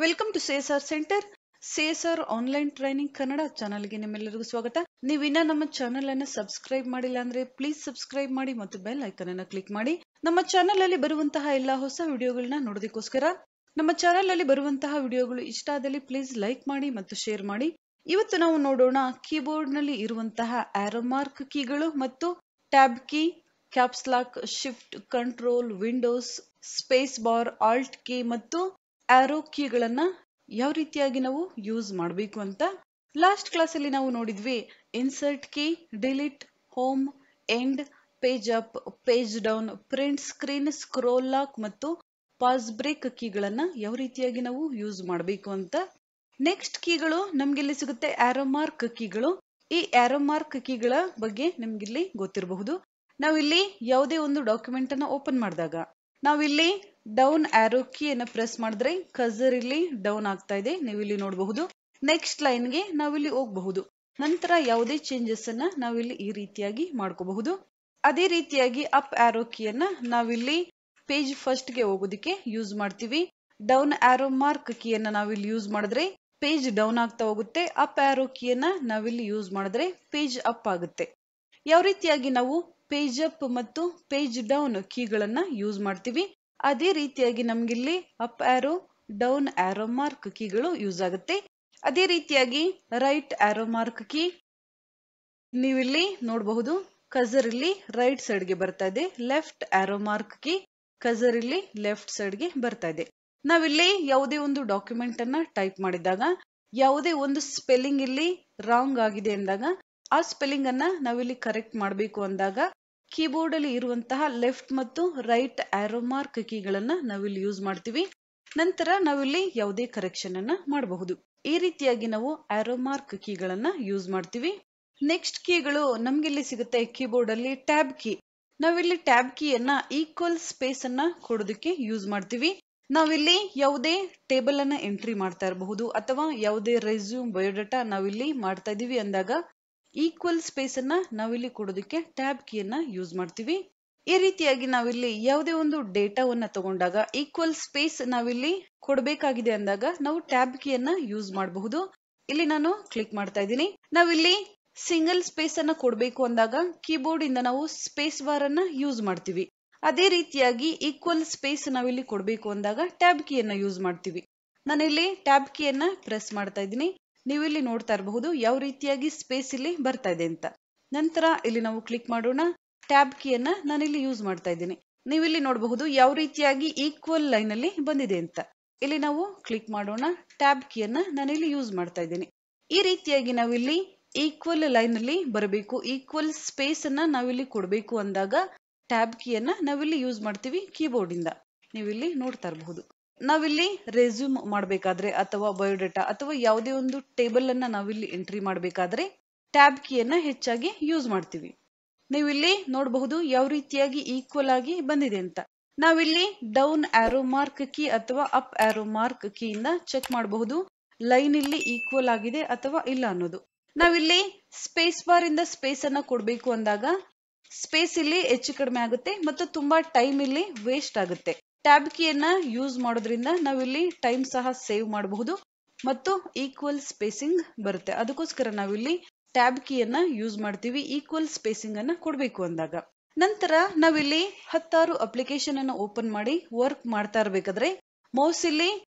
Welcome to ಸೇಸರ್ centre. ಸೇಸರ್ online training Kannada ಚಾನಲ್ಗೆ ನಿಮ್ಮೆಲ್ಲರಿಗೂ ಸ್ವಾಗತ. ನೀವಿನ್ನ ನಮ್ಮ ಚಾನೆಲ್ ಅನ್ನು ಸಬ್ಸ್ಕ್ರೈಬ್ ಮಾಡಿಲ್ಲ ಅಂದ್ರೆ ಪ್ಲೀಸ್ ಸಬ್ಸ್ಕ್ರೈಬ್ ಮಾಡಿ ಮತ್ತು ಬೆಲ್ ಐಕನ್ ಅನ್ನು ಕ್ಲಿಕ್ ಮಾಡಿ. ನಮ್ಮ ಚಾನೆಲ್ ಅಲ್ಲಿ ಬರುವಂತಹ ಎಲ್ಲಾ ಹೊಸ ವಿಡಿಯೋಗಳನ್ನ ನೋಡೋದಕ್ಕೋಸ್ಕರ ನಮ್ಮ ಚಾನೆಲ್ ಅಲ್ಲಿ ಬರುವಂತಹ ವಿಡಿಯೋಗಳು ಇಷ್ಟ ಆದಲ್ಲಿ ಪ್ಲೀಸ್ ಲೈಕ್ ಮಾಡಿ ಮತ್ತು ಶೇರ್ ಮಾಡಿ. ಇವತ್ತು ನಾವು ನೋಡೋಣ ಕೀಬೋರ್ಡ್ ನಲ್ಲಿ ಇರುವಂತಹ ಆರೋ ಮಾರ್ಕ್ ಕೀಗಳು ಮತ್ತು tab key, caps lock, shift, control, windows, space bar, alt key ಮತ್ತು ಆರೋ ಕೀಗಳನ್ನ ಯಾವ ರೀತಿಯಾಗಿ ನಾವು ಯೂಸ್ ಮಾಡಬೇಕು ಅಂತ. ಲಾಸ್ಟ್ ಕ್ಲಾಸ್ ಅಲ್ಲಿ ನಾವು ನೋಡಿದ್ವಿ insert key, delete, home, end, page up, page down, print screen, scroll lock ಮತ್ತು ಪಾಸ್ ಬ್ರೇಕ್ ಕೀಗಳನ್ನ ಯಾವ ರೀತಿಯಾಗಿ ನಾವು ಯೂಸ್ ಮಾಡಬೇಕು ಅಂತ. ನೆಕ್ಸ್ಟ್ ಕೀಗಳು ನಮ್ಗಿಲ್ಲಿ ಸಿಗುತ್ತೆ ಆರೋ ಮಾರ್ಕ್ ಕೀಗಳು. ಈ ಆರೋ ಮಾರ್ಕ್ ಕೀಗಳ ಬಗ್ಗೆ ನಿಮ್ಗಿಲ್ಲಿ ಗೊತ್ತಿರಬಹುದು. ನಾವಿಲ್ಲಿ ಯಾವುದೇ ಒಂದು ಡಾಕ್ಯುಮೆಂಟ್ ಅನ್ನ ಓಪನ್ ಮಾಡಿದಾಗ ನಾವಿಲ್ಲಿ ಡೌನ್ ಆರೋ ಕೀಯನ್ನು ಪ್ರೆಸ್ ಮಾಡಿದ್ರೆ ಕರ್ಸರ್ ಇಲ್ಲಿ ಡೌನ್ ಆಗ್ತಾ ಇದೆ, ನೀವು ಇಲ್ಲಿ ನೋಡಬಹುದು. ನೆಕ್ಸ್ಟ್ ಲೈನ್ ಗೆ ನಾವಿಲ್ಲಿ ಹೋಗಬಹುದು. ನಂತರ ಯಾವುದೇ ಚೇಂಜಸ್ ಅನ್ನ ನಾವಿಲ್ಲಿ ಈ ರೀತಿಯಾಗಿ ಮಾಡ್ಕೋಬಹುದು. ಅದೇ ರೀತಿಯಾಗಿ ಅಪ್ ಆರೋ ಕೀಯನ್ನ ನಾವಿಲ್ಲಿ ಪೇಜ್ ಫಸ್ಟ್ ಗೆ ಹೋಗೋದಕ್ಕೆ ಯೂಸ್ ಮಾಡ್ತೀವಿ. ಡೌನ್ ಆರೋ ಮಾರ್ಕ್ ಕೀಯನ್ನ ನಾವಿಲ್ಲಿ ಯೂಸ್ ಮಾಡಿದ್ರೆ ಪೇಜ್ ಡೌನ್ ಆಗ್ತಾ ಹೋಗುತ್ತೆ. ಅಪ್ ಆರೋ ಕೀಯನ್ನ ನಾವಿಲ್ಲಿ ಯೂಸ್ ಮಾಡಿದ್ರೆ ಪೇಜ್ ಅಪ್ ಆಗುತ್ತೆ. ಯಾವ ರೀತಿಯಾಗಿ ನಾವು ಪೇಜ್ ಅಪ್ ಮತ್ತು ಪೇಜ್ ಡೌನ್ ಕೀಗಳನ್ನ ಯೂಸ್ ಮಾಡ್ತೀವಿ, ಅದೇ ರೀತಿಯಾಗಿ ನಮ್ಗಿಲ್ಲಿ up arrow, down arrow mark ಕೀಗಳು ಯೂಸ್ ಆಗುತ್ತೆ. ಅದೇ ರೀತಿಯಾಗಿ ರೈಟ್ ಆರೋ ಮಾರ್ಕ್ ಕೀ ನೀವಿಲ್ಲಿ ನೋಡಬಹುದು. ಕರ್ಸರ್ ಇಲ್ಲಿ ರೈಟ್ ಸೈಡ್ ಗೆ ಬರ್ತಾ ಇದೆ. Left arrow mark key cursor ಇಲ್ಲಿ ಲೆಫ್ಟ್ ಸೈಡ್ ಗೆ ಬರ್ತಾ ಇದೆ. ನಾವಿಲ್ಲಿ ಯಾವುದೇ ಒಂದು ಡಾಕ್ಯುಮೆಂಟ್ ಅನ್ನ ಟೈಪ್ ಮಾಡಿದಾಗ ಯಾವುದೇ ಒಂದು ಸ್ಪೆಲ್ಲಿಂಗ್ ಇಲ್ಲಿ ರಾಂಗ್ ಆಗಿದೆ ಅಂದಾಗ ಆ ಸ್ಪೆಲ್ಲಿಂಗ್ ಅನ್ನ ನಾವಿಲ್ಲಿ ಕರೆಕ್ಟ್ ಮಾಡಬೇಕು ಅಂದಾಗ ಕೀಬೋರ್ಡ್ ಅಲ್ಲಿ ಇರುವಂತಹ ಲೆಫ್ಟ್ ಮತ್ತು ರೈಟ್ ಆರೋ ಮಾರ್ಕ್ ಕೀಗಳನ್ನ ನಾವಿಲ್ಲಿ ಯೂಸ್ ಮಾಡ್ತೀವಿ. ನಂತರ ನಾವಿಲ್ಲಿ ಯಾವುದೇ ಕರೆಕ್ಷನ್ ಅನ್ನ ಮಾಡಬಹುದು. ಈ ರೀತಿಯಾಗಿ ನಾವು ಆರೋ ಮಾರ್ಕ್ ಕೀಗಳನ್ನ ಯೂಸ್ ಮಾಡ್ತೀವಿ. ನೆಕ್ಸ್ಟ್ ಕೀಗಳು ನಮ್ಗಿಲ್ಲಿ ಸಿಗುತ್ತೆ ಕೀಬೋರ್ಡ್ ಅಲ್ಲಿ ಟ್ಯಾಬ್ ಕೀ. ನಾವಿಲ್ಲಿ ಟ್ಯಾಬ್ ಕೀಯನ್ನ ಈಕ್ವಲ್ ಸ್ಪೇಸ್ ಅನ್ನ ಕೊಡೋದಕ್ಕೆ ಯೂಸ್ ಮಾಡ್ತೀವಿ. ನಾವಿಲ್ಲಿ ಯಾವುದೇ ಟೇಬಲ್ ಅನ್ನ ಎಂಟ್ರಿ ಮಾಡ್ತಾ ಇರಬಹುದು ಅಥವಾ ಯಾವುದೇ ರೆಸ್ಯೂಮ್, ಬಯೋಡಾಟಾ ನಾವಿಲ್ಲಿ ಮಾಡ್ತಾ ಇದೀವಿ ಅಂದಾಗ ಈಕ್ವಲ್ ಸ್ಪೇಸ್ ಅನ್ನ ನಾವಿಲ್ಲಿ ಕೊಡೋದಕ್ಕೆ ಟ್ಯಾಬ್ ಕೀಯನ್ನ ಯೂಸ್ ಮಾಡ್ತೀವಿ. ಈ ರೀತಿಯಾಗಿ ನಾವಿಲ್ಲಿ ಯಾವುದೇ ಒಂದು ಡೇಟಾವನ್ನ ತಗೊಂಡಾಗ ಈಕ್ವಲ್ ಸ್ಪೇಸ್ ನಾವಿಲ್ಲಿ ಕೊಡಬೇಕಾಗಿದೆ ಅಂದಾಗ ನಾವು ಟ್ಯಾಬ್ ಕೀಯನ್ನ ಯೂಸ್ ಮಾಡಬಹುದು. ಇಲ್ಲಿ ನಾನು ಕ್ಲಿಕ್ ಮಾಡ್ತಾ ಇದ್ದೀನಿ. ನಾವಿಲ್ಲಿ ಸಿಂಗಲ್ ಸ್ಪೇಸ್ ಅನ್ನ ಕೊಡಬೇಕು ಅಂದಾಗ ಕೀಬೋರ್ಡ್ ಇಂದ ನಾವು ಸ್ಪೇಸ್ ಬಾರ್ ಅನ್ನ ಯೂಸ್ ಮಾಡ್ತೀವಿ. ಅದೇ ರೀತಿಯಾಗಿ ಈಕ್ವಲ್ ಸ್ಪೇಸ್ ನಾವಿಲ್ಲಿ ಕೊಡಬೇಕು ಅಂದಾಗ ಟ್ಯಾಬ್ ಕೀಯನ್ನ ಯೂಸ್ ಮಾಡ್ತೀವಿ. ನಾನಿಲ್ಲಿ ಟ್ಯಾಬ್ ಕೀಯನ್ನ ಪ್ರೆಸ್ ಮಾಡ್ತಾ ಇದ್ದೀನಿ. ನೀವು ಇಲ್ಲಿ ನೋಡ್ತಾ ಇರಬಹುದು ಯಾವ ರೀತಿಯಾಗಿ ಸ್ಪೇಸ್ ಇಲ್ಲಿ ಬರ್ತಾ ಇದೆ ಅಂತ. ನಂತರ ಇಲ್ಲಿ ನಾವು ಕ್ಲಿಕ್ ಮಾಡೋಣ. ಟ್ಯಾಬ್ ಕೀಯನ್ನ ನಾನಿಲ್ಲಿ ಯೂಸ್ ಮಾಡ್ತಾ ಇದ್ದೀನಿ. ನೀವು ಇಲ್ಲಿ ನೋಡಬಹುದು ಯಾವ ರೀತಿಯಾಗಿ ಈಕ್ವಲ್ ಲೈನ್ ಅಲ್ಲಿ ಬಂದಿದೆ ಅಂತ. ಇಲ್ಲಿ ನಾವು ಕ್ಲಿಕ್ ಮಾಡೋಣ. ಟ್ಯಾಬ್ ಕೀಯನ್ನ ನಾನಿಲ್ಲಿ ಯೂಸ್ ಮಾಡ್ತಾ ಇದ್ದೀನಿ. ಈ ರೀತಿಯಾಗಿ ನಾವಿಲ್ಲಿ ಈಕ್ವಲ್ ಲೈನ್ ಅಲ್ಲಿ ಬರಬೇಕು, ಈಕ್ವಲ್ ಸ್ಪೇಸ್ ಅನ್ನ ನಾವಿಲ್ಲಿ ಕೊಡಬೇಕು ಅಂದಾಗ ಟ್ಯಾಬ್ ಕೀಯನ್ನ ನಾವಿಲ್ಲಿ ಯೂಸ್ ಮಾಡ್ತೀವಿ ಕೀಬೋರ್ಡ್ ಇಂದ. ನೀವಿಲ್ಲಿ ನೋಡ್ತಾ ಇರಬಹುದು. ನಾವಿಲ್ಲಿ ರೆಸ್ಯೂಮ್ ಮಾಡಬೇಕಾದ್ರೆ ಅಥವಾ ಬಯೋಡಾಟಾ ಅಥವಾ ಯಾವುದೇ ಒಂದು ಟೇಬಲ್ ಅನ್ನ ನಾವಿಲ್ಲಿ ಎಂಟ್ರಿ ಮಾಡಬೇಕಾದ್ರೆ ಟ್ಯಾಬ್ ಕೀಯನ್ನ ಹೆಚ್ಚಾಗಿ ಯೂಸ್ ಮಾಡ್ತೀವಿ. ನೀವಿಲ್ಲಿ ನೋಡಬಹುದು ಯಾವ ರೀತಿಯಾಗಿ ಈಕ್ವಲ್ ಆಗಿ ಬಂದಿದೆ ಅಂತ. ನಾವಿಲ್ಲಿ ಡೌನ್ ಆರೋ ಮಾರ್ಕ್ ಕೀ ಅಥವಾ ಅಪ್ ಆರೋ ಮಾರ್ಕ್ ಕೀ ಇಂದ ಚೆಕ್ ಮಾಡಬಹುದು ಲೈನ್ ಇಲ್ಲಿ ಈಕ್ವಲ್ ಆಗಿದೆ ಅಥವಾ ಇಲ್ಲ ಅನ್ನೋದು. ನಾವಿಲ್ಲಿ ಸ್ಪೇಸ್ ಬಾರ್ ಇಂದ ಸ್ಪೇಸ್ ಅನ್ನ ಕೊಡಬೇಕು ಅಂದಾಗ ಸ್ಪೇಸ್ ಇಲ್ಲಿ ಹೆಚ್ಚು ಕಡಿಮೆ ಆಗುತ್ತೆ ಮತ್ತು ತುಂಬಾ ಟೈಮ್ ಇಲ್ಲಿ ವೇಸ್ಟ್ ಆಗುತ್ತೆ. ಟ್ಯಾಬ್ ಕೀಯನ್ನ ಯೂಸ್ ಮಾಡೋದ್ರಿಂದ ನಾವಿಲ್ಲಿ ಟೈಮ್ ಸಹ ಸೇವ್ ಮಾಡಬಹುದು ಮತ್ತು ಈಕ್ವಲ್ ಸ್ಪೇಸಿಂಗ್ ಬರುತ್ತೆ. ಅದಕ್ಕೋಸ್ಕರ ನಾವಿಲ್ಲಿ ಟ್ಯಾಬ್ ಕೀಯನ್ನ ಯೂಸ್ ಮಾಡ್ತೀವಿ ಈಕ್ವಲ್ ಸ್ಪೇಸಿಂಗ್ ಅನ್ನ ಕೊಡಬೇಕು ಅಂದಾಗ. ನಂತರ ನಾವಿಲ್ಲಿ 10 ಅಪ್ಲಿಕೇಶನ್ ಅನ್ನ ಓಪನ್ ಮಾಡಿ ವರ್ಕ್ ಮಾಡ್ತಾ ಇರಬೇಕಾದ್ರೆ ಮೌಸ್ ಇಲ್ಲಿ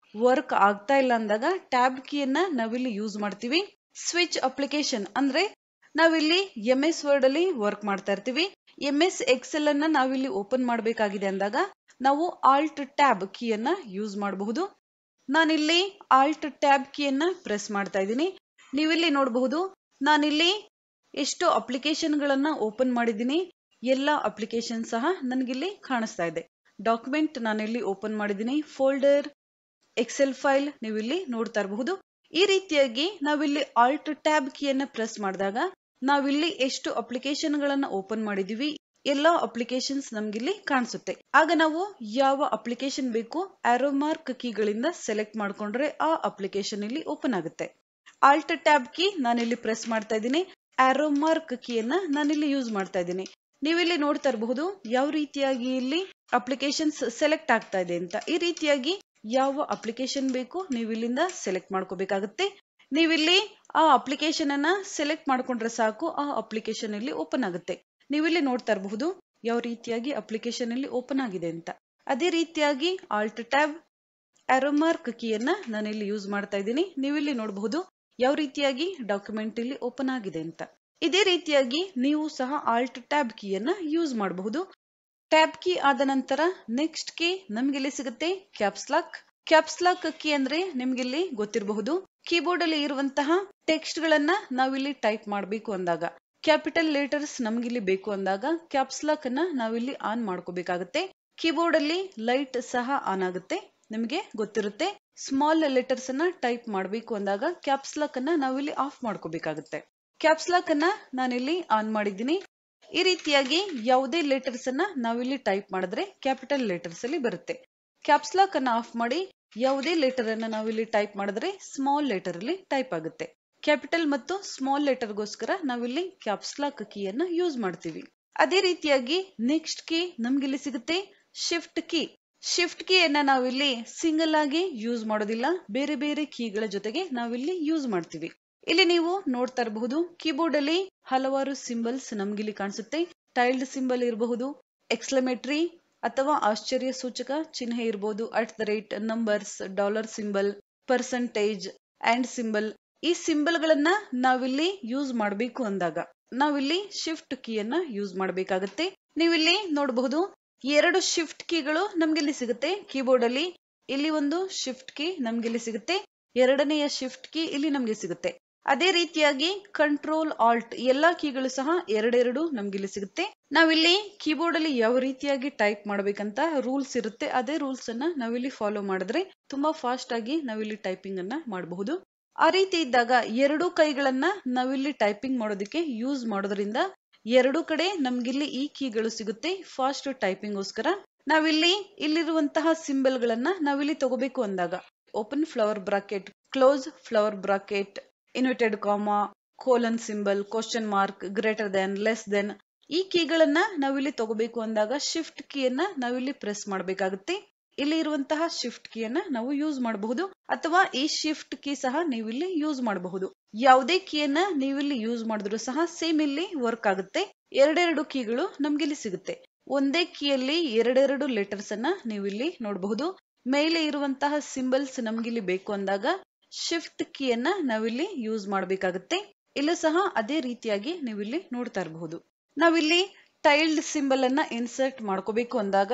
ವರ್ಕ್ ಆಗ್ತಾ ಇಲ್ಲ ಅಂದಾಗ ಟ್ಯಾಬ್ ಕೀಯನ್ನ ನಾವಿಲ್ಲಿ ಯೂಸ್ ಮಾಡ್ತೀವಿ. ಸ್ವಿಚ್ ಅಪ್ಲಿಕೇಶನ್ ಅಂದ್ರೆ ನಾವಿಲ್ಲಿ MS ವರ್ಡ್ ಅಲ್ಲಿ ವರ್ಕ್ ಮಾಡ್ತಾ ಇರ್ತೀವಿ. MS ಎಕ್ಸೆಲ್ ಅನ್ನ ನಾವಿಲ್ಲಿ ಓಪನ್ ಮಾಡಬೇಕಾಗಿದೆ ಅಂದಾಗ ನಾವು ಆಲ್ಟ್ ಟ್ಯಾಬ್ ಕೀಯನ್ನ ಯೂಸ್ ಮಾಡಬಹುದು. ನಾನಿಲ್ಲಿ ಆಲ್ಟ್ ಟ್ಯಾಬ್ ಕೀಯನ್ನ ಪ್ರೆಸ್ ಮಾಡ್ತಾ ಇದ್ದೀನಿ. ನೀವಿಲ್ಲಿ ನೋಡಬಹುದು ನಾನಿಲ್ಲಿ ಎಷ್ಟು ಅಪ್ಲಿಕೇಶನ್ ಗಳನ್ನ ಓಪನ್ ಮಾಡಿದ್ದೀನಿ. ಎಲ್ಲ ಅಪ್ಲಿಕೇಶನ್ ಸಹ ನನಗಿಲ್ಲಿ ಕಾಣಿಸ್ತಾ ಇದೆ. ಡಾಕ್ಯುಮೆಂಟ್ ನಾನಿಲ್ಲಿ ಓಪನ್ ಮಾಡಿದ್ದೀನಿ, ಫೋಲ್ಡರ್, ಎಕ್ಸೆಲ್ ಫೈಲ್ ನೀವಿಲ್ಲಿ ನೋಡ್ತಾ ಇರಬಹುದು. ಈ ರೀತಿಯಾಗಿ ನಾವಿಲ್ಲಿ ಆಲ್ಟ್ ಟ್ಯಾಬ್ ಕೀಯನ್ನ ಪ್ರೆಸ್ ಮಾಡಿದಾಗ ನಾವಿಲ್ಲಿ ಎಷ್ಟು ಅಪ್ಲಿಕೇಶನ್ ಗಳನ್ನ ಓಪನ್ ಮಾಡಿದೀವಿ ಎಲ್ಲಾ ಅಪ್ಲಿಕೇಶನ್ಸ್ ನಮ್ಗಿಲ್ಲಿ ಕಾಣಿಸುತ್ತೆ. ಆಗ ನಾವು ಯಾವ ಅಪ್ಲಿಕೇಶನ್ ಬೇಕು ಆರೋ ಮಾರ್ಕ್ ಕೀಗಳಿಂದ ಸೆಲೆಕ್ಟ್ ಮಾಡ್ಕೊಂಡ್ರೆ ಆ ಅಪ್ಲಿಕೇಶನ್ ಇಲ್ಲಿ ಓಪನ್ ಆಗುತ್ತೆ. ಆಲ್ಟ್ ಟ್ಯಾಬ್ ಕೀ ನಾನಿಲ್ಲಿ ಪ್ರೆಸ್ ಮಾಡ್ತಾ ಇದ್ದೀನಿ. ಆರೋ ಮಾರ್ಕ್ ಕೀಯನ್ನ ನಾನಿಲ್ಲಿ ಯೂಸ್ ಮಾಡ್ತಾ ಇದ್ದೀನಿ. ನೀವಿಲ್ಲಿ ನೋಡ್ತಾ ಇರಬಹುದು ಯಾವ ರೀತಿಯಾಗಿ ಇಲ್ಲಿ ಅಪ್ಲಿಕೇಶನ್ಸ್ ಸೆಲೆಕ್ಟ್ ಆಗ್ತಾ ಇದೆ ಅಂತ. ಈ ರೀತಿಯಾಗಿ ಯಾವ ಅಪ್ಲಿಕೇಶನ್ ಬೇಕು ನೀವು ಇಲ್ಲಿಂದ ಸೆಲೆಕ್ಟ್ ಮಾಡ್ಕೋಬೇಕಾಗುತ್ತೆ. ನೀವಿಲ್ಲಿ ಆ ಅಪ್ಲಿಕೇಶನ್ ಅನ್ನ ಸೆಲೆಕ್ಟ್ ಮಾಡ್ಕೊಂಡ್ರೆ ಸಾಕು, ಆ ಅಪ್ಲಿಕೇಶನ್ ಇಲ್ಲಿ ಓಪನ್ ಆಗುತ್ತೆ. ನೀವಿಲ್ಲಿ ನೋಡ್ತಾ ಇರಬಹುದು ಯಾವ ರೀತಿಯಾಗಿ ಅಪ್ಲಿಕೇಶನ್ ಇಲ್ಲಿ ಓಪನ್ ಆಗಿದೆ ಅಂತ. ಅದೇ ರೀತಿಯಾಗಿ ಆಲ್ಟ್ ಟ್ಯಾಬ್ ಆರೋ ಮಾರ್ಕ್ ಕೀಯನ್ನ ನಾನು ಇಲ್ಲಿ ಯೂಸ್ ಮಾಡ್ತಾ ಇದ್ದೀನಿ. ನೀವಿಲ್ಲಿ ನೋಡಬಹುದು ಯಾವ ರೀತಿಯಾಗಿ ಡಾಕ್ಯುಮೆಂಟ್ ಇಲ್ಲಿ ಓಪನ್ ಆಗಿದೆ ಅಂತ. ಇದೇ ರೀತಿಯಾಗಿ ನೀವು ಸಹ ಆಲ್ಟ್ ಟ್ಯಾಬ್ ಕೀಯನ್ನ ಯೂಸ್ ಮಾಡಬಹುದು. ಟ್ಯಾಬ್ ಕೀ ಆದ ನಂತರ ನೆಕ್ಸ್ಟ್ ಕೀ ನಮ್ಗೆ ಇಲ್ಲಿ ಸಿಗುತ್ತೆ ಕ್ಯಾಪ್ಸ್ ಲಾಕ್ ಕೀ ಅಂದ್ರೆ ನಿಮ್ಗೆ ಇಲ್ಲಿ ಗೊತ್ತಿರಬಹುದು, ಕೀಬೋರ್ಡ್ ಅಲ್ಲಿ ಇರುವಂತಹ ಟೆಕ್ಸ್ಟ್ ಗಳನ್ನ ನಾವಿಲ್ಲಿ ಟೈಪ್ ಮಾಡಬೇಕು ಅಂದಾಗ, ಕ್ಯಾಪಿಟಲ್ ಲೆಟರ್ಸ್ ನಮ್ಗಿಲ್ಲಿ ಬೇಕು ಅಂದಾಗ ಕ್ಯಾಪ್ಸ್ ಲಾಕ್ ಅನ್ನ ನಾವಿಲ್ಲಿ ಆನ್ ಮಾಡ್ಕೋಬೇಕಾಗುತ್ತೆ. ಕೀಬೋರ್ಡ್ ಅಲ್ಲಿ ಲೈಟ್ ಸಹ ಆನ್ ಆಗುತ್ತೆ, ನಿಮಗೆ ಗೊತ್ತಿರುತ್ತೆ. ಸ್ಮಾಲ್ ಲೆಟರ್ಸ್ ಅನ್ನ ಟೈಪ್ ಮಾಡಬೇಕು ಅಂದಾಗ ಕ್ಯಾಪ್ಸ್ ಲಾಕ್ ಅನ್ನ ನಾವಿಲ್ಲಿ ಆಫ್ ಮಾಡ್ಕೋಬೇಕಾಗುತ್ತೆ. ಕ್ಯಾಪ್ಸ್ ಲಾಕ್ ಅನ್ನ ನಾನಿಲ್ಲಿ ಆನ್ ಮಾಡಿದ್ದೀನಿ. ಈ ರೀತಿಯಾಗಿ ಯಾವುದೇ ಲೆಟರ್ಸ್ ಅನ್ನ ನಾವಿಲ್ಲಿ ಟೈಪ್ ಮಾಡಿದ್ರೆ ಕ್ಯಾಪಿಟಲ್ ಲೆಟರ್ಸ್ ಅಲ್ಲಿ ಬರುತ್ತೆ. ಕ್ಯಾಪ್ಸ್ ಲಾಕ್ ಅನ್ನ ಆಫ್ ಮಾಡಿ ಯಾವುದೇ ಲೆಟರ್ ಅನ್ನ ನಾವಿಲ್ಲಿ ಟೈಪ್ ಮಾಡಿದ್ರೆ ಸ್ಮಾಲ್ ಲೆಟರ್ ಅಲ್ಲಿ ಟೈಪ್ ಆಗುತ್ತೆ. ಕ್ಯಾಪಿಟಲ್ ಮತ್ತು ಸ್ಮಾಲ್ ಲೆಟರ್ ಗೋಸ್ಕರ ನಾವಿಲ್ಲಿ ಕ್ಯಾಪ್ಸ್ ಲಾಕ್ ಕೀಯನ್ನ ಯೂಸ್ ಮಾಡ್ತೀವಿ. ಅದೇ ರೀತಿಯಾಗಿ ನೆಕ್ಸ್ಟ್ ಕೀ ನಮ್ಗೆ ಇಲ್ಲಿ ಸಿಗುತ್ತೆ ಶಿಫ್ಟ್ ಕೀಯನ್ನ ನಾವಿಲ್ಲಿ ಸಿಂಗಲ್ ಆಗಿ ಯೂಸ್ ಮಾಡೋದಿಲ್ಲ, ಬೇರೆ ಬೇರೆ ಕೀಗಳ ಜೊತೆಗೆ ನಾವಿಲ್ಲಿ ಯೂಸ್ ಮಾಡ್ತೀವಿ. ಇಲ್ಲಿ ನೀವು ನೋಡ್ತಾ ಇರಬಹುದು ಕೀಬೋರ್ಡ್ ಅಲ್ಲಿ ಹಲವಾರು ಸಿಂಬಲ್ಸ್ ನಮ್ಗಿಲ್ಲಿ ಕಾಣಿಸುತ್ತೆ. ಟೈಲ್ಡ್ ಸಿಂಬಲ್ ಇರಬಹುದು, ಎಕ್ಸ್ಕ್ಲಮೇಟರಿ ಅಥವಾ ಆಶ್ಚರ್ಯ ಸೂಚಕ ಚಿಹ್ನೆ ಇರಬಹುದು, @ numbers, dollar symbol, percentage and symbol. ಈ ಸಿಂಬಲ್ ಗಳನ್ನ ನಾವಿಲ್ಲಿ ಯೂಸ್ ಮಾಡಬೇಕು ಅಂದಾಗ ನಾವಿಲ್ಲಿ ಶಿಫ್ಟ್ ಕೀಯನ್ನ ಯೂಸ್ ಮಾಡಬೇಕಾಗುತ್ತೆ. ನೀವಿಲ್ಲಿ ನೋಡಬಹುದು 2 ಶಿಫ್ಟ್ ಕೀಗಳು ನಮ್ಗಿಲ್ಲಿ ಸಿಗುತ್ತೆ ಕೀಬೋರ್ಡ್ ಅಲ್ಲಿ. ಇಲ್ಲಿ ಒಂದು ಶಿಫ್ಟ್ ಕೀ ನಮ್ಗಿಲ್ಲಿ ಸಿಗುತ್ತೆ, ಎರಡನೆಯ ಶಿಫ್ಟ್ ಕೀ ಇಲ್ಲಿ ನಮ್ಗೆ ಸಿಗುತ್ತೆ. ಅದೇ ರೀತಿಯಾಗಿ ಕಂಟ್ರೋಲ್ ಆಲ್ಟ್ ಎಲ್ಲಾ ಕೀಗಳು ಸಹ ಎರಡೆರಡು ನಮ್ಗಿಲ್ಲಿ ಸಿಗುತ್ತೆ. ನಾವಿಲ್ಲಿ ಕೀಬೋರ್ಡ್ ಅಲ್ಲಿ ಯಾವ ರೀತಿಯಾಗಿ ಟೈಪ್ ಮಾಡ್ಬೇಕಂತ ರೂಲ್ಸ್ ಇರುತ್ತೆ, ಅದೇ ರೂಲ್ಸ್ ಅನ್ನ ನಾವಿಲ್ಲಿ ಫಾಲೋ ಮಾಡಿದ್ರೆ ತುಂಬಾ ಫಾಸ್ಟ್ ಆಗಿ ನಾವಿಲ್ಲಿ ಟೈಪಿಂಗ್ ಅನ್ನ ಮಾಡಬಹುದು. ಆ ರೀತಿ ಇದ್ದಾಗ ಎರಡು ಕೈಗಳನ್ನ ನಾವಿಲ್ಲಿ ಟೈಪಿಂಗ್ ಮಾಡೋದಕ್ಕೆ ಯೂಸ್ ಮಾಡೋದ್ರಿಂದ ಎರಡು ಕಡೆ ನಮ್ಗಿಲ್ಲಿ ಈ ಕೀಗಳು ಸಿಗುತ್ತೆ ಫಾಸ್ಟ್ ಟೈಪಿಂಗ್ ಗೋಸ್ಕರ. ನಾವಿಲ್ಲಿ ಇಲ್ಲಿರುವಂತಹ ಸಿಂಬಲ್ ಗಳನ್ನ ನಾವಿಲ್ಲಿ ತಗೋಬೇಕು ಅಂದಾಗ open flower bracket, close flower bracket, inverted comma, colon symbol, question mark, greater than, less than, ಈ ಕೀಗಳನ್ನ ನಾವಿಲ್ಲಿ ತಗೋಬೇಕು ಅಂದಾಗ ಶಿಫ್ಟ್ ಕೀಯನ್ನ ನಾವಿಲ್ಲಿ ಪ್ರೆಸ್ ಮಾಡಬೇಕಾಗುತ್ತೆ. ಇಲ್ಲಿ ಇರುವಂತಹ ಶಿಫ್ಟ್ ಕೀಯನ್ನ ನಾವು ಯೂಸ್ ಮಾಡಬಹುದು, ಅಥವಾ ಈ ಶಿಫ್ಟ್ ಕೀ ಸಹ ನೀವಿಲ್ಲಿ ಯೂಸ್ ಮಾಡಬಹುದು. ಯಾವುದೇ ಕೀಯನ್ನ ನೀವಿಲ್ಲಿ ಯೂಸ್ ಮಾಡಿದ್ರು ಸಹ ಸೇಮ್ ಇಲ್ಲಿ ವರ್ಕ್ ಆಗುತ್ತೆ. ಎರಡೆರಡು ಕೀಗಳು ನಮ್ಗೆ ಇಲ್ಲಿ ಸಿಗುತ್ತೆ. ಒಂದೇ ಕೀಯಲ್ಲಿ ಎರಡೆರಡು ಲೆಟರ್ಸ್ ಅನ್ನ ನೀವಿಲ್ಲಿ ನೋಡಬಹುದು. ಮೇಲೆ ಇರುವಂತಹ ಸಿಂಬಲ್ಸ್ ನಮ್ಗಿಲ್ಲಿ ಬೇಕು ಅಂದಾಗ ಶಿಫ್ಟ್ ಕೀಯನ್ನ ನಾವಿಲ್ಲಿ ಯೂಸ್ ಮಾಡಬೇಕಾಗುತ್ತೆ. ಇಲ್ಲೂ ಸಹ ಅದೇ ರೀತಿಯಾಗಿ ನೀವಿಲ್ಲಿ ನೋಡ್ತಾ ಇರಬಹುದು. ನಾವಿಲ್ಲಿ ಟೈಲ್ಡ್ ಸಿಂಬಲ್ ಅನ್ನ ಇನ್ಸರ್ಟ್ ಮಾಡ್ಕೋಬೇಕು ಅಂದಾಗ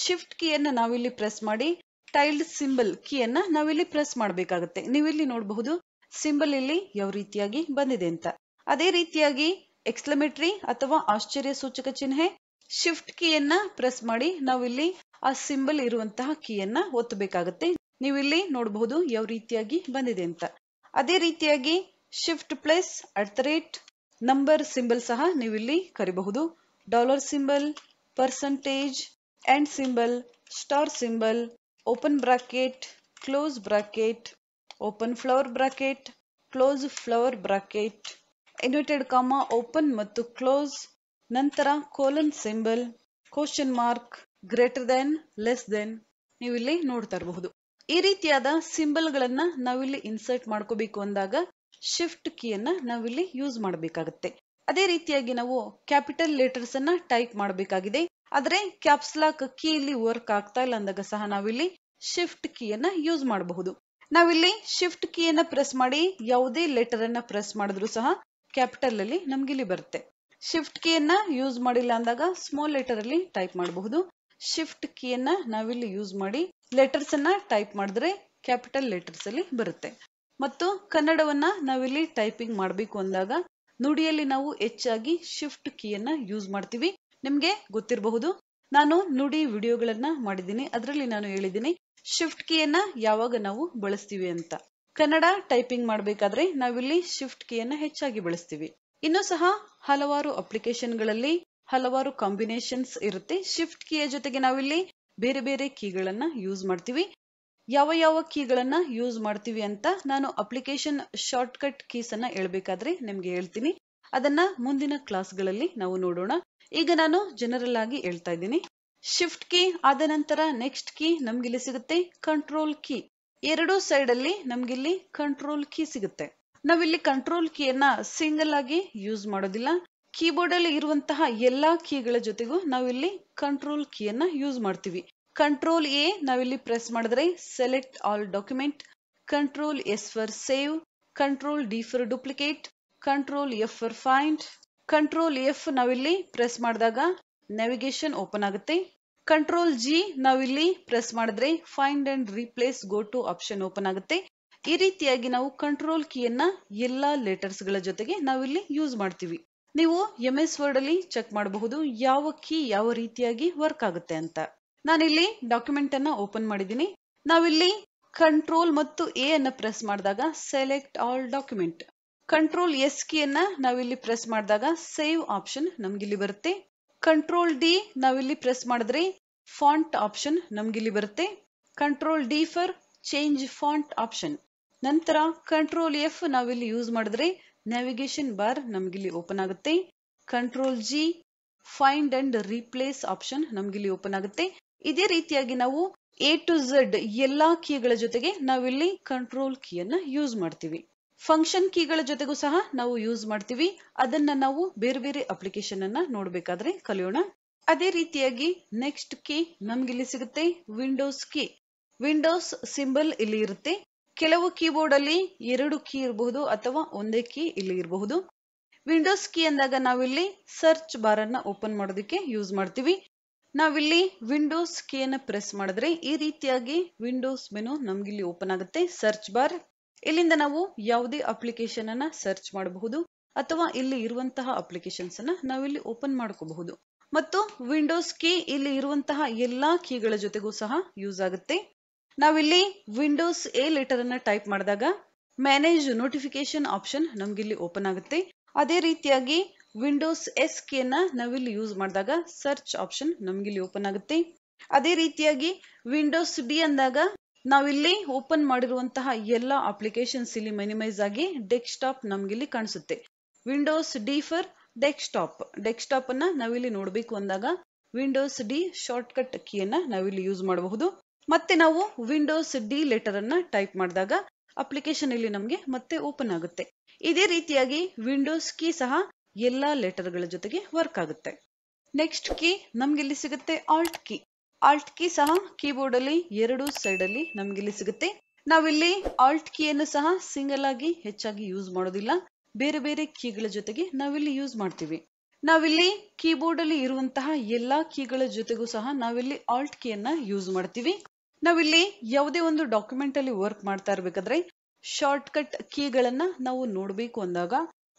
ಶಿಫ್ಟ್ ಕೀಯನ್ನ ನಾವಿಲ್ಲಿ ಪ್ರೆಸ್ ಮಾಡಿ ಟೈಲ್ಡ್ ಸಿಂಬಲ್ ಕೀಯನ್ನ ನಾವಿಲ್ಲಿ ಪ್ರೆಸ್ ಮಾಡಬೇಕಾಗುತ್ತೆ. ನೀವಿಲ್ಲಿ ನೋಡಬಹುದು ಸಿಂಬಲ್ ಇಲ್ಲಿ ಯಾವ ರೀತಿಯಾಗಿ ಬಂದಿದೆ ಅಂತ. ಅದೇ ರೀತಿಯಾಗಿ ಎಕ್ಸ್ಕ್ಲಮೇಟರಿ ಅಥವಾ ಆಶ್ಚರ್ಯ ಸೂಚಕ ಚಿಹ್ನೆ, ಶಿಫ್ಟ್ ಕೀಯನ್ನ ಪ್ರೆಸ್ ಮಾಡಿ ನಾವಿಲ್ಲಿ ಆ ಸಿಂಬಲ್ ಇರುವಂತಹ ಕೀಯನ್ನ ಒತ್ತಬೇಕಾಗುತ್ತೆ. ನೀವಿಲ್ಲಿ ನೋಡಬಹುದು ಯಾವ ರೀತಿಯಾಗಿ ಬಂದಿದೆ ಅಂತ. ಅದೇ ರೀತಿಯಾಗಿ ಶಿಫ್ಟ್ ಪ್ಲಸ್ @ ನಂಬರ್ ಸಿಂಬಲ್ ಸಹ ನೀವಿಲ್ಲಿ ಕರಿಬಹುದು. Dollar symbol, percentage and symbol, star symbol, open bracket, close bracket, open flower bracket, close flower bracket, inverted comma open ಮತ್ತು ಕ್ಲೋಸ್, ನಂತರ colon symbol, question mark, greater than, less than, ನೀವಿಲ್ಲಿ ನೋಡ್ತಾ ಇರಬಹುದು. ಈ ರೀತಿಯಾದ ಸಿಂಬಲ್ ಗಳನ್ನ ನಾವಿಲ್ಲಿ ಇನ್ಸರ್ಟ್ ಮಾಡ್ಕೋಬೇಕು ಅಂದಾಗ ಶಿಫ್ಟ್ ಕೀಯನ್ನ ನಾವಿಲ್ಲಿ ಯೂಸ್ ಮಾಡಬೇಕಾಗುತ್ತೆ. ಅದೇ ರೀತಿಯಾಗಿ ನಾವು ಕ್ಯಾಪಿಟಲ್ ಲೆಟರ್ಸ್ ಅನ್ನ ಟೈಪ್ ಮಾಡಬೇಕಾಗಿದೆ, ಆದ್ರೆ ಕ್ಯಾಪ್ಸ್ ಲಾಕ್ ಕೀ ಇಲ್ಲಿ ವರ್ಕ್ ಆಗ್ತಾ ಇಲ್ಲ ಅಂದಾಗ ಸಹ ನಾವಿಲ್ಲಿ ಶಿಫ್ಟ್ ಕೀಯನ್ನ ಯೂಸ್ ಮಾಡಬಹುದು. ನಾವಿಲ್ಲಿ ಶಿಫ್ಟ್ ಕೀಯನ್ನ ಪ್ರೆಸ್ ಮಾಡಿ ಯಾವುದೇ ಲೆಟರ್ ಅನ್ನ ಪ್ರೆಸ್ ಮಾಡಿದ್ರು ಸಹ ಕ್ಯಾಪಿಟಲ್ ಅಲ್ಲಿ ನಮ್ಗಿಲ್ಲಿ ಬರುತ್ತೆ. ಶಿಫ್ಟ್ ಕೀಯನ್ನ ಯೂಸ್ ಮಾಡಿಲ್ಲ ಅಂದಾಗ ಸ್ಮಾಲ್ ಲೆಟರ್ ಅಲ್ಲಿ ಟೈಪ್ ಮಾಡಬಹುದು. ಶಿಫ್ಟ್ ಕೀಯನ್ನ ನಾವಿಲ್ಲಿ ಯೂಸ್ ಮಾಡಿ ಲೆಟರ್ಸ್ ಅನ್ನ ಟೈಪ್ ಮಾಡಿದ್ರೆ ಕ್ಯಾಪಿಟಲ್ ಲೆಟರ್ಸ್ ಅಲ್ಲಿ ಬರುತ್ತೆ. ಮತ್ತು ಕನ್ನಡವನ್ನ ನಾವಿಲ್ಲಿ ಟೈಪಿಂಗ್ ಮಾಡಬೇಕು ಅಂದಾಗ ನುಡಿಯಲ್ಲಿ ನಾವು ಹೆಚ್ಚಾಗಿ ಶಿಫ್ಟ್ ಕೀಯನ್ನ ಯೂಸ್ ಮಾಡ್ತೀವಿ. ನಿಮ್ಗೆ ಗೊತ್ತಿರಬಹುದು, ನಾನು ನುಡಿ ವಿಡಿಯೋಗಳನ್ನ ಮಾಡಿದ್ದೀನಿ, ಅದರಲ್ಲಿ ನಾನು ಹೇಳಿದ್ದೀನಿ ಶಿಫ್ಟ್ ಕೀಯನ್ನ ಯಾವಾಗ ನಾವು ಬಳಸ್ತೀವಿ ಅಂತ. ಕನ್ನಡ ಟೈಪಿಂಗ್ ಮಾಡಬೇಕಾದ್ರೆ ನಾವಿಲ್ಲಿ ಶಿಫ್ಟ್ ಕೀಯನ್ನ ಹೆಚ್ಚಾಗಿ ಬಳಸ್ತೀವಿ. ಇನ್ನು ಸಹ ಹಲವಾರು ಅಪ್ಲಿಕೇಶನ್ ಗಳಲ್ಲಿ ಹಲವಾರು ಕಾಂಬಿನೇಷನ್ಸ್ ಇರುತ್ತೆ. ಶಿಫ್ಟ್ ಕೀಯ ಜೊತೆಗೆ ನಾವಿಲ್ಲಿ ಬೇರೆ ಬೇರೆ ಕೀಗಳನ್ನ ಯೂಸ್ ಮಾಡ್ತೀವಿ. ಯಾವ ಕೀಗಳನ್ನ ಯೂಸ್ ಮಾಡ್ತೀವಿ ಅಂತ ನಾನು ಅಪ್ಲಿಕೇಶನ್ ಶಾರ್ಟ್ ಕಟ್ ಕೀಸ್ ಅನ್ನ ಹೇಳ್ಬೇಕಾದ್ರೆ ನಿಮ್ಗೆ ಹೇಳ್ತೀನಿ. ಅದನ್ನ ಮುಂದಿನ ಕ್ಲಾಸ್ಗಳಲ್ಲಿ ನಾವು ನೋಡೋಣ. ಈಗ ನಾನು ಜನರಲ್ ಆಗಿ ಹೇಳ್ತಾ ಇದ್ದೀನಿ. ಶಿಫ್ಟ್ ಕೀ ಆದ ನಂತರ ನೆಕ್ಸ್ಟ್ ಕೀ ನಮ್ಗಿಲ್ಲಿ ಸಿಗುತ್ತೆ ಕಂಟ್ರೋಲ್ ಕೀ. ಎರಡೂ ಸೈಡ್ ಅಲ್ಲಿ ನಮ್ಗಿಲ್ಲಿ ಕಂಟ್ರೋಲ್ ಕೀ ಸಿಗುತ್ತೆ. ನಾವಿಲ್ಲಿ ಕಂಟ್ರೋಲ್ ಕೀಯನ್ನ ಸಿಂಗಲ್ ಆಗಿ ಯೂಸ್ ಮಾಡೋದಿಲ್ಲ. ಕೀಬೋರ್ಡ್ ಅಲ್ಲಿ ಇರುವಂತಹ ಎಲ್ಲಾ ಕೀಗಳ ಜೊತೆಗೂ ನಾವಿಲ್ಲಿ ಕಂಟ್ರೋಲ್ ಕೀಯನ್ನ ಯೂಸ್ ಮಾಡ್ತೀವಿ. ಕಂಟ್ರೋಲ್ ಎ ನಾವಿಲ್ಲಿ ಪ್ರೆಸ್ ಮಾಡಿದ್ರೆ select all document, control S for save, control D for duplicate, control F for find, control F ನಾವಿಲ್ಲಿ ಪ್ರೆಸ್ ಮಾಡಿದಾಗ ನ್ಯಾವಿಗೇಷನ್ ಓಪನ್ ಆಗುತ್ತೆ. ಕಂಟ್ರೋಲ್ ಜಿ ನಾವಿಲ್ಲಿ ಪ್ರೆಸ್ ಮಾಡಿದ್ರೆ find and replace go to option open ಆಗುತ್ತೆ. ಈ ರೀತಿಯಾಗಿ ನಾವು ಕಂಟ್ರೋಲ್ ಕೀಯನ್ನ ಎಲ್ಲಾ ಲೆಟರ್ಸ್ ಗಳ ಜೊತೆಗೆ ನಾವಿಲ್ಲಿ ಯೂಸ್ ಮಾಡ್ತೀವಿ. ನೀವು MS ವರ್ಡ್ ಅಲ್ಲಿ ಚೆಕ್ ಮಾಡಬಹುದು ಯಾವ ಕೀ ಯಾವ ರೀತಿಯಾಗಿ ವರ್ಕ್ ಆಗುತ್ತೆ ಅಂತ. ನಾನಿಲ್ಲಿ ಡಾಕ್ಯುಮೆಂಟ್ ಅನ್ನ ಓಪನ್ ಮಾಡಿದ್ದೀನಿ. ನಾವಿಲ್ಲಿ ಕಂಟ್ರೋಲ್ ಮತ್ತು ಎ ಅನ್ನ ಪ್ರೆಸ್ ಮಾಡಿದಾಗ select all document, control S ಕೀಯನ್ನ ನಾವಿಲ್ಲಿ ಪ್ರೆಸ್ ಮಾಡಿದಾಗ ಸೇವ್ ಆಪ್ಷನ್ ನಮ್ಗಿಲ್ಲಿ ಬರುತ್ತೆ. ಕಂಟ್ರೋಲ್ ಡಿ ನಾವಿಲ್ಲಿ ಪ್ರೆಸ್ ಮಾಡಿದ್ರೆ ಫಾಂಟ್ ಆಪ್ಷನ್ ನಮ್ಗಿಲ್ಲಿ ಬರುತ್ತೆ. Control D for change font option. ನಂತರ ಕಂಟ್ರೋಲ್ ಎಫ್ ನಾವಿಲ್ಲಿ ಯೂಸ್ ಮಾಡಿದ್ರೆ ನ್ಯಾವಿಗೇಷನ್ ಬಾರ್ ನಮ್ಗಿಲ್ಲಿ ಓಪನ್ ಆಗುತ್ತೆ. Control G find and replace option ನಮ್ಗಿಲ್ಲಿ ಓಪನ್ ಆಗುತ್ತೆ. ಇದೇ ರೀತಿಯಾಗಿ ನಾವು A to Z ಎಲ್ಲಾ ಕೀಗಳ ಜೊತೆಗೆ ನಾವಿಲ್ಲಿ ಕಂಟ್ರೋಲ್ ಕೀಯನ್ನ ಯೂಸ್ ಮಾಡ್ತೀವಿ. ಫಂಕ್ಷನ್ ಕೀಗಳ ಜೊತೆಗೂ ಸಹ ನಾವು ಯೂಸ್ ಮಾಡ್ತೀವಿ. ಅದನ್ನ ನಾವು ಬೇರೆ ಬೇರೆ ಅಪ್ಲಿಕೇಶನ್ ಅನ್ನ ನೋಡ್ಬೇಕಾದ್ರೆ ಕಲಿಯೋಣ. ಅದೇ ರೀತಿಯಾಗಿ ನೆಕ್ಸ್ಟ್ ಕೀ ನಮ್ಗಿಲ್ಲಿ ಸಿಗುತ್ತೆ ವಿಂಡೋಸ್ ಕೀ. ವಿಂಡೋಸ್ ಸಿಂಬಲ್ ಇಲ್ಲಿ ಇರುತ್ತೆ. ಕೆಲವು ಕೀಬೋರ್ಡ್ ಅಲ್ಲಿ 2 ಕೀ ಇರಬಹುದು ಅಥವಾ ಒಂದೇ ಕೀ ಇಲ್ಲಿ ಇರಬಹುದು. ವಿಂಡೋಸ್ ಕೀ ಅಂದಾಗ ನಾವಿಲ್ಲಿ ಸರ್ಚ್ ಬಾರ್ ಅನ್ನ ಓಪನ್ ಮಾಡೋದಕ್ಕೆ ಯೂಸ್ ಮಾಡ್ತೀವಿ. ನಾವಿಲ್ಲಿ ವಿಂಡೋಸ್ ಕೀಯನ್ನ ಪ್ರೆಸ್ ಮಾಡಿದ್ರೆ ಈ ರೀತಿಯಾಗಿ ವಿಂಡೋಸ್ ಮೆನು ನಮ್ಗಿಲ್ಲಿ ಓಪನ್ ಆಗುತ್ತೆ. ಸರ್ಚ್ ಬಾರ್, ಇಲ್ಲಿಂದ ನಾವು ಯಾವುದೇ ಅಪ್ಲಿಕೇಶನ್ ಅನ್ನ ಸರ್ಚ್ ಮಾಡಬಹುದು ಅಥವಾ ಇಲ್ಲಿ ಇರುವಂತಹ ಅಪ್ಲಿಕೇಶನ್ಸ್ ಅನ್ನ ನಾವಿಲ್ಲಿ ಓಪನ್ ಮಾಡ್ಕೋಬಹುದು. ಮತ್ತು ವಿಂಡೋಸ್ ಕೀ ಇಲ್ಲಿ ಇರುವಂತಹ ಎಲ್ಲಾ ಕೀಗಳ ಜೊತೆಗೂ ಸಹ ಯೂಸ್ ಆಗುತ್ತೆ. ನಾವಿಲ್ಲಿ ವಿಂಡೋಸ್ ಎ ಲೆಟರ್ ಅನ್ನ ಟೈಪ್ ಮಾಡಿದಾಗ ಮ್ಯಾನೇಜ್ ನೋಟಿಫಿಕೇಶನ್ ಆಪ್ಷನ್ ನಮ್ಗಿಲ್ಲಿ ಓಪನ್ ಆಗುತ್ತೆ. ಅದೇ ರೀತಿಯಾಗಿ ವಿಂಡೋಸ್ ಎಸ್ ಕೀಯನ್ನ ನಾವಿಲ್ಲಿ ಯೂಸ್ ಮಾಡಿದಾಗ ಸರ್ಚ್ ಆಪ್ಷನ್ ನಮ್ಗಿಲ್ಲಿ ಓಪನ್ ಆಗುತ್ತೆ. ಅದೇ ರೀತಿಯಾಗಿ ವಿಂಡೋಸ್ ಡಿ ಅಂದಾಗ ನಾವಿಲ್ಲಿ ಓಪನ್ ಮಾಡಿರುವಂತಹ ಎಲ್ಲಾ ಅಪ್ಲಿಕೇಶನ್ಸ್ ಇಲ್ಲಿ ಮಿನಿಮೈಸ್ ಆಗಿ ಡೆಸ್ಕ್ಟಾಪ್ ನಮ್ಗಿಲ್ಲಿ ಕಾಣಿಸುತ್ತೆ. ವಿಂಡೋಸ್ ಡಿ ಫಾರ್ ಡೆಸ್ಕ್ಟಾಪ್ ಅನ್ನ ನಾವಿಲ್ಲಿ ನೋಡಬೇಕು ಅಂದಾಗ ವಿಂಡೋಸ್ ಡಿ ಶಾರ್ಟ್ ಕಟ್ ಕೀಯನ್ನ ನಾವಿಲ್ಲಿ ಯೂಸ್ ಮಾಡಬಹುದು. ಮತ್ತೆ ನಾವು ವಿಂಡೋಸ್ ಡಿ ಲೆಟರ್ ಅನ್ನ ಟೈಪ್ ಮಾಡಿದಾಗ ಅಪ್ಲಿಕೇಶನ್ ಇಲ್ಲಿ ನಮಗೆ ಮತ್ತೆ ಓಪನ್ ಆಗುತ್ತೆ. ಇದೇ ರೀತಿಯಾಗಿ ವಿಂಡೋಸ್ ಕೀ ಸಹ ಎಲ್ಲಾ ಲೆಟರ್ ಗಳ ಜೊತೆಗೆ ವರ್ಕ್ ಆಗುತ್ತೆ. ನೆಕ್ಸ್ಟ್ ಕೀ ನಮ್ಗಿಲ್ಲಿ ಸಿಗುತ್ತೆ ಆಲ್ಟ್ ಕೀ. ಆಲ್ಟ್ ಕೀ ಸಹ ಕೀಬೋರ್ಡ್ ಅಲ್ಲಿ 2 ಸೈಡ್ ಅಲ್ಲಿ ನಮ್ಗಿಲ್ಲಿ ಸಿಗುತ್ತೆ. ನಾವಿಲ್ಲಿ ಆಲ್ಟ್ ಕೀಯನ್ನು ಸಹ ಸಿಂಗಲ್ ಆಗಿ ಹೆಚ್ಚಾಗಿ ಯೂಸ್ ಮಾಡೋದಿಲ್ಲ. ಬೇರೆ ಬೇರೆ ಕೀಗಳ ಜೊತೆಗೆ ನಾವಿಲ್ಲಿ ಯೂಸ್ ಮಾಡ್ತೀವಿ. ನಾವಿಲ್ಲಿ ಕೀಬೋರ್ಡ್ ಅಲ್ಲಿ ಇರುವಂತಹ ಎಲ್ಲಾ ಕೀಗಳ ಜೊತೆಗೂ ಸಹ ನಾವಿಲ್ಲಿ ಆಲ್ಟ್ ಕೀಯನ್ನ ಯೂಸ್ ಮಾಡ್ತೀವಿ. ನಾವಿಲ್ಲಿ ಯಾವುದೇ ಒಂದು ಡಾಕ್ಯುಮೆಂಟ್ ಅಲ್ಲಿ ವರ್ಕ್ ಮಾಡ್ತಾ ಇರಬೇಕಾದ್ರೆ ಶಾರ್ಟ್ ಕಟ್ ಕೀಗಳನ್ನ ನಾವು ನೋಡಬೇಕು ಅಂದಾಗ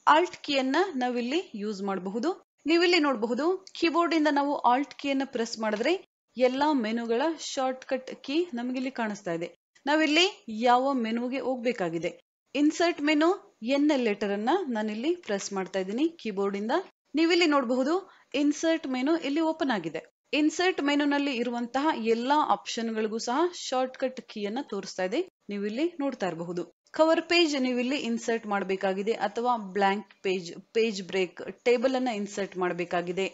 ಆಲ್ಟ್ ಕೀಯನ್ನ ನಾವಿಲ್ಲಿ ಯೂಸ್ ಮಾಡಬಹುದು. ನೀವಿಲ್ಲಿ ನೋಡಬಹುದು ಕೀಬೋರ್ಡ್ ಇಂದ ನಾವು ಆಲ್ಟ್ ಕೀಯನ್ನ ಪ್ರೆಸ್ ಮಾಡಿದ್ರೆ ಎಲ್ಲಾ ಮೆನುಗಳ ಶಾರ್ಟ್ ಕಟ್ ಕೀ ನಮಗಿಲ್ಲಿ ಕಾಣಿಸ್ತಾ ಇದೆ. ನಾವಿಲ್ಲಿ ಯಾವ ಮೆನುಗೆ ಹೋಗ್ಬೇಕಾಗಿದೆ. ಇನ್ಸರ್ಟ್ ಮೆನು ಎನ್ ಲೆಟರ್ ಅನ್ನ ನಾನಿಲ್ಲಿ ಪ್ರೆಸ್ ಮಾಡ್ತಾ ಇದ್ದೀನಿ ಕೀಬೋರ್ಡ್ ಇಂದ. ನೀವಿಲ್ಲಿ ನೋಡಬಹುದು ಇನ್ಸರ್ಟ್ ಮೆನು ಇಲ್ಲಿ ಓಪನ್ ಆಗಿದೆ. ಇನ್ಸರ್ಟ್ ಮೆನುನಲ್ಲಿ ಇರುವಂತಹ ಎಲ್ಲಾ ಆಪ್ಷನ್ ಗಳಿಗೂ ಸಹ ಶಾರ್ಟ್ ಕಟ್ ಕೀಯನ್ನ ತೋರಿಸ್ತಾ ಇದೆ. ನೀವಿಲ್ಲಿ ನೋಡ್ತಾ ಇರಬಹುದು. ಕವರ್ ಪೇಜ್ ನೀವಿಲ್ಲಿ ಇನ್ಸರ್ಟ್ ಮಾಡಬೇಕಾಗಿದೆ ಅಥವಾ blank page, page break, table ಅನ್ನ ಇನ್ಸರ್ಟ್ ಮಾಡಬೇಕಾಗಿದೆ.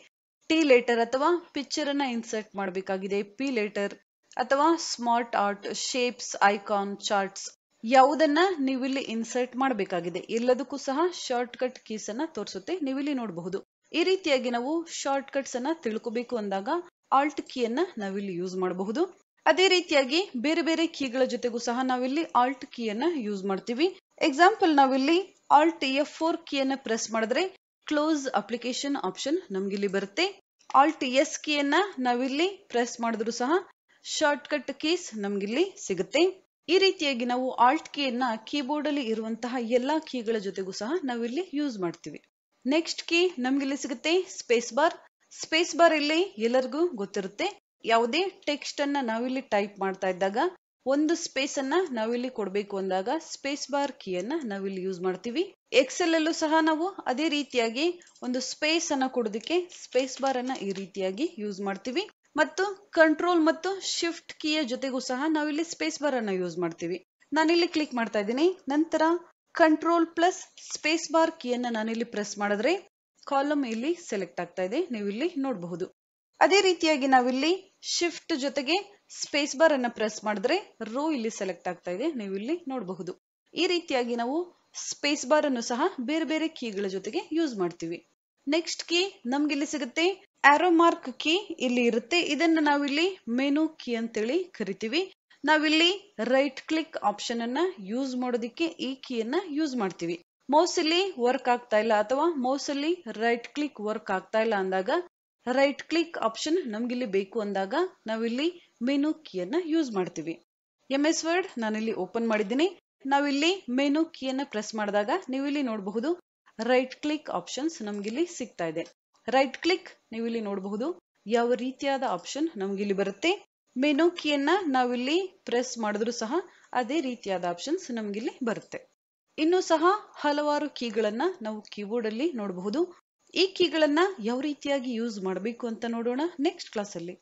ಟಿ ಲೆಟರ್ ಅಥವಾ ಪಿಕ್ಚರ್ ಅನ್ನ ಇನ್ಸರ್ಟ್ ಮಾಡಬೇಕಾಗಿದೆ. ಪಿ ಲೆಟರ್ ಅಥವಾ smart art, shapes, icon, charts ಯಾವುದನ್ನ ನೀವಿಲ್ಲಿ ಇನ್ಸರ್ಟ್ ಮಾಡಬೇಕಾಗಿದೆ ಎಲ್ಲದಕ್ಕೂ ಸಹ ಶಾರ್ಟ್ ಕಟ್ ಕೀಸ್ ಅನ್ನ ತೋರಿಸುತ್ತೆ. ನೀವಿಲ್ಲಿ ನೋಡಬಹುದು. ಈ ರೀತಿಯಾಗಿ ನಾವು ಶಾರ್ಟ್ ಕಟ್ಸ್ ಅನ್ನ ತಿಳ್ಕೋಬೇಕು ಅಂದಾಗ ಆಲ್ಟ್ ಕೀಯನ್ನ ನಾವಿಲ್ಲಿ ಯೂಸ್ ಮಾಡಬಹುದು. ಅದೇ ರೀತಿಯಾಗಿ ಬೇರೆ ಬೇರೆ ಕೀಗಳ ಜೊತೆಗೂ ಸಹ ನಾವಿಲ್ಲಿ ಆಲ್ಟ್ ಕೀಯನ್ನ ಯೂಸ್ ಮಾಡ್ತೀವಿ. ಎಕ್ಸಾಂಪಲ್ ನಾವಿಲ್ಲಿ ಆಲ್ಟ್ F4 ಕೀಯನ್ನ ಪ್ರೆಸ್ ಮಾಡಿದ್ರೆ ಕ್ಲೋಸ್ ಅಪ್ಲಿಕೇಶನ್ ಆಪ್ಷನ್ ನಮ್ಗಿಲ್ಲಿ ಬರುತ್ತೆ. ಆಲ್ಟ್ ಎಸ್ ಕೀಯನ್ನ ನಾವಿಲ್ಲಿ ಪ್ರೆಸ್ ಮಾಡಿದ್ರು ಸಹ ಶಾರ್ಟ್ ಕಟ್ ಕೀಸ್ ನಮ್ಗಿಲ್ಲಿ ಸಿಗುತ್ತೆ. ಈ ರೀತಿಯಾಗಿ ನಾವು ಆಲ್ಟ್ ಕೀಯನ್ನ ಕೀಬೋರ್ಡ್ ಅಲ್ಲಿ ಇರುವಂತಹ ಎಲ್ಲಾ ಕೀಗಳ ಜೊತೆಗೂ ಸಹ ನಾವಿಲ್ಲಿ ಯೂಸ್ ಮಾಡ್ತೀವಿ. ನೆಕ್ಸ್ಟ್ ಕೀ ನಮ್ಗಿಲ್ಲಿ ಸಿಗುತ್ತೆ ಸ್ಪೇಸ್ ಬಾರ್. ಸ್ಪೇಸ್ ಬಾರ್ ಇಲ್ಲಿ ಎಲ್ಲರಿಗೂ ಗೊತ್ತಿರುತ್ತೆ. ಯಾವುದೇ ಟೆಕ್ಸ್ಟ್ ಅನ್ನ ನಾವಿಲ್ಲಿ ಟೈಪ್ ಮಾಡ್ತಾ ಇದ್ದಾಗ ಒಂದು ಸ್ಪೇಸ್ ಅನ್ನ ನಾವಿಲ್ಲಿ ಕೊಡಬೇಕು ಅಂದಾಗ ಸ್ಪೇಸ್ ಬಾರ್ ಕೀಯನ್ನ ನಾವಿಲ್ಲಿ ಯೂಸ್ ಮಾಡ್ತೀವಿ. ಎಕ್ಸೆಲ್ ಅಲ್ಲೂ ಸಹ ನಾವು ಅದೇ ರೀತಿಯಾಗಿ ಒಂದು ಸ್ಪೇಸ್ ಅನ್ನ ಕೊಡೋದಕ್ಕೆ ಸ್ಪೇಸ್ ಬಾರ್ ಅನ್ನ ಈ ರೀತಿಯಾಗಿ ಯೂಸ್ ಮಾಡ್ತೀವಿ. ಮತ್ತು ಕಂಟ್ರೋಲ್ ಮತ್ತು ಶಿಫ್ಟ್ ಕೀಯ ಜೊತೆಗೂ ಸಹ ನಾವಿಲ್ಲಿ ಸ್ಪೇಸ್ ಬಾರ್ ಅನ್ನ ಯೂಸ್ ಮಾಡ್ತೀವಿ. ನಾನಿಲ್ಲಿ ಕ್ಲಿಕ್ ಮಾಡ್ತಾ ಇದ್ದೀನಿ. ನಂತರ ಕಂಟ್ರೋಲ್ ಪ್ಲಸ್ ಸ್ಪೇಸ್ ಬಾರ್ ಕೀಯನ್ನ ನಾನಿಲ್ಲಿ ಪ್ರೆಸ್ ಮಾಡಿದ್ರೆ ಕಾಲಮ್ ಇಲ್ಲಿ ಸೆಲೆಕ್ಟ್ ಆಗ್ತಾ ಇದೆ. ನೀವು ಇಲ್ಲಿ ನೋಡಬಹುದು. ಅದೇ ರೀತಿಯಾಗಿ ನಾವಿಲ್ಲಿ ಶಿಫ್ಟ್ ಜೊತೆಗೆ ಸ್ಪೇಸ್ ಬಾರ್ ಅನ್ನ ಪ್ರೆಸ್ ಮಾಡಿದ್ರೆ ರೋ ಇಲ್ಲಿ ಸೆಲೆಕ್ಟ್ ಆಗ್ತಾ ಇದೆ, ನೀವು ಇಲ್ಲಿ ನೋಡಬಹುದು. ಈ ರೀತಿಯಾಗಿ ನಾವು ಸ್ಪೇಸ್ ಬಾರ್ ಅನ್ನು ಸಹ ಬೇರೆ ಬೇರೆ ಕೀಗಳ ಜೊತೆಗೆ ಯೂಸ್ ಮಾಡ್ತೀವಿ. ನೆಕ್ಸ್ಟ್ ಕೀ ನಮ್ಗೆ ಇಲ್ಲಿ ಸಿಗುತ್ತೆ ಆರೋ ಮಾರ್ಕ್ ಕೀ ಇಲ್ಲಿ ಇರುತ್ತೆ. ಇದನ್ನ ನಾವಿಲ್ಲಿ ಮೆನು ಕೀ ಅಂತೇಳಿ ಕರಿತೀವಿ. ನಾವಿಲ್ಲಿ ರೈಟ್ ಕ್ಲಿಕ್ ಆಪ್ಷನ್ ಅನ್ನ ಯೂಸ್ ಮಾಡೋದಿಕ್ಕೆ ಈ ಕೀಯನ್ನ ಯೂಸ್ ಮಾಡ್ತೀವಿ. ಮೌಸ್ ಇಲ್ಲಿ ವರ್ಕ್ ಆಗ್ತಾ ಇಲ್ಲ ಅಥವಾ ಮೌಸ್ ಅಲ್ಲಿ ರೈಟ್ ಕ್ಲಿಕ್ ವರ್ಕ್ ಆಗ್ತಾ ಇಲ್ಲ ಅಂದಾಗ, ರೈಟ್ ಕ್ಲಿಕ್ ಆಪ್ಷನ್ ನಮ್ಗಿಲ್ಲಿ ಬೇಕು ಅಂದಾಗ ನಾವಿಲ್ಲಿ ಮೆನು ಕೀಯನ್ನ ಯೂಸ್ ಮಾಡ್ತೀವಿ. MS ವರ್ಡ್ ನಾನಿಲ್ಲಿ ಓಪನ್ ಮಾಡಿದ್ದೀನಿ. ನಾವಿಲ್ಲಿ ಮೆನು ಕೀಯನ್ನ ಪ್ರೆಸ್ ಮಾಡಿದಾಗ ನೀವು ಇಲ್ಲಿ ನೋಡಬಹುದು ರೈಟ್ ಕ್ಲಿಕ್ ಆಪ್ಷನ್ಸ್ ನಮ್ಗಿಲ್ಲಿ ಸಿಗ್ತಾ ಇದೆ. ರೈಟ್ ಕ್ಲಿಕ್ ನೀವು ಇಲ್ಲಿ ನೋಡಬಹುದು ಯಾವ ರೀತಿಯಾದ ಆಪ್ಷನ್ ನಮ್ಗಿಲ್ಲಿ ಬರುತ್ತೆ. ಮೆನು ಕೀಯನ್ನ ನಾವಿಲ್ಲಿ ಪ್ರೆಸ್ ಮಾಡಿದ್ರು ಸಹ ಅದೇ ರೀತಿಯಾದ ಆಪ್ಷನ್ಸ್ ನಮ್ಗಿಲ್ಲಿ ಬರುತ್ತೆ. ಇನ್ನು ಸಹ ಹಲವಾರು ಕೀಗಳನ್ನ ನಾವು ಕೀಬೋರ್ಡ್ ಅಲ್ಲಿ ನೋಡಬಹುದು. ಈ ಕೀಗಳನ್ನ ಯಾವ ರೀತಿಯಾಗಿ ಯೂಸ್ ಮಾಡಬೇಕು ಅಂತ ನೋಡೋಣ ನೆಕ್ಸ್ಟ್ ಕ್ಲಾಸ್ ಅಲ್ಲಿ.